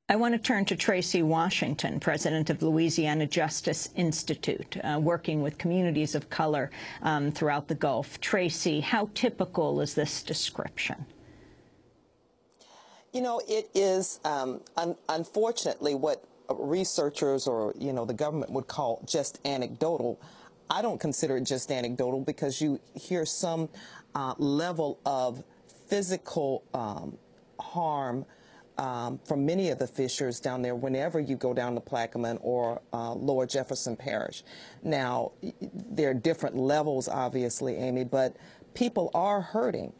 I want to turn to Tracie Washington, president of Louisiana Justice Institute, working with communities of color throughout the Gulf. Tracie, how typical is this description? You know, it is, unfortunately, what researchers or, the government would call just anecdotal. I don't consider it just anecdotal because you hear some level of physical harm from many of the fishers down there whenever you go down to Plaquemine or Lower Jefferson Parish. Now, there are different levels, obviously, Amy, but people are hurting.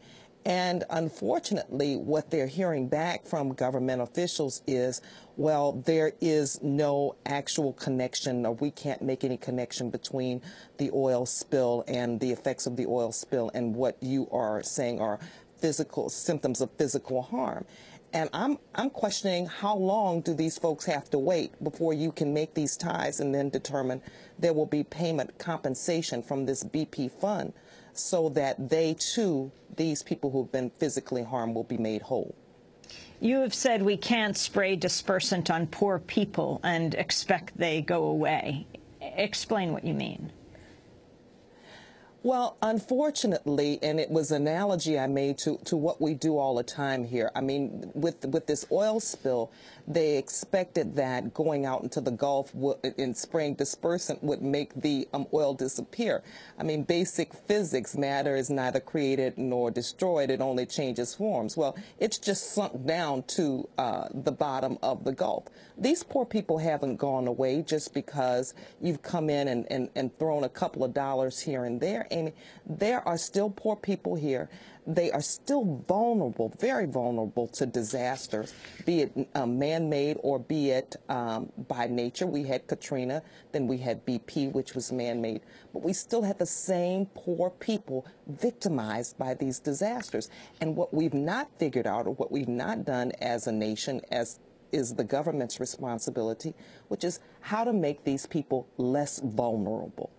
And unfortunately, what they're hearing back from government officials is, well, there is no actual connection, or we can't make any connection between the oil spill and the effects of the oil spill and what you are saying are physical symptoms of physical harm. And I'm questioning, how long do these folks have to wait before you can make these ties and then determine there will be payment compensation from this BP fund so that they too, these people who've been physically harmed, will be made whole? You have said we can't spray dispersant on poor people and expect they go away. Explain what you mean. Well, unfortunately, and it was an analogy I made to what we do all the time here. I mean, with this oil spill, they expected that going out into the Gulf and spraying dispersant would make the oil disappear. I mean, basic physics, matter is neither created nor destroyed. It only changes forms. Well, it's just sunk down to the bottom of the Gulf. These poor people haven't gone away just because you've come in and thrown a couple of dollars here and there. Amy, there are still poor people here. They are still vulnerable, very vulnerable to disasters, be it man-made or be it by nature. We had Katrina, then we had BP, which was man-made. But we still had the same poor people victimized by these disasters. And what we've not figured out, or what we've not done as a nation, as is the government's responsibility, which is how to make these people less vulnerable.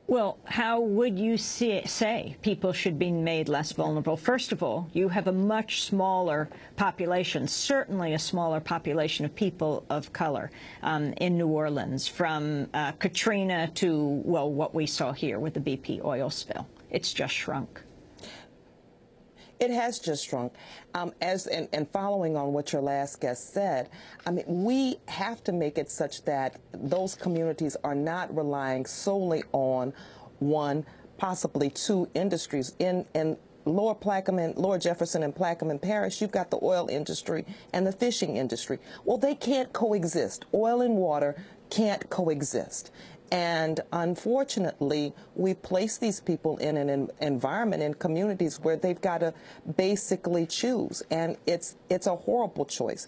Well, how would you say people should be made less vulnerable? First of all, you have a much smaller population, certainly a smaller population of people of color in New Orleans, from Katrina to, well, what we saw here with the BP oil spill. It's just shrunk. It has just shrunk. And following on what your last guest said, I mean, we have to make it such that those communities are not relying solely on one, possibly two industries. In Lower Plaquemine, Lower Jefferson and Plaquemine Parish, you've got the oil industry and the fishing industry. Well, they can't coexist. Oil and water can't coexist. And unfortunately, we place these people in an environment, in communities where they've got to basically choose. And it's a horrible choice.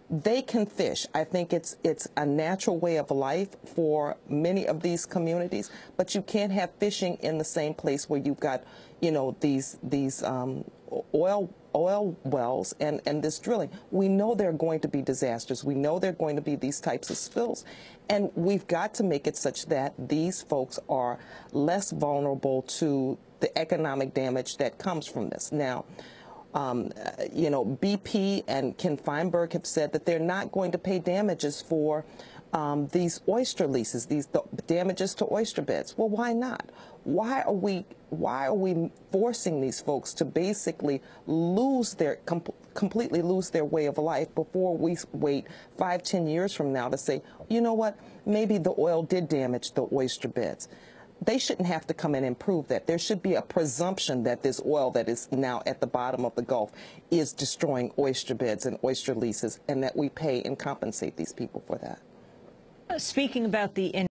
They can fish. I think it's a natural way of life for many of these communities, but you can't have fishing in the same place where you've got, these oil wells and this drilling. We know there are going to be disasters. We know there are going to be these types of spills. And we've got to make it such that these folks are less vulnerable to the economic damage that comes from this. Now, BP and Ken Feinberg have said that they're not going to pay damages for these oyster leases, these damages to oyster beds. Well, why not? Why are we forcing these folks to basically completely lose their way of life before we wait 5-10 years from now to say, you know what, maybe the oil did damage the oyster beds? They shouldn't have to come in and prove that. There should be a presumption that this oil that is now at the bottom of the Gulf is destroying oyster beds and oyster leases, and that we pay and compensate these people for that. Speaking about the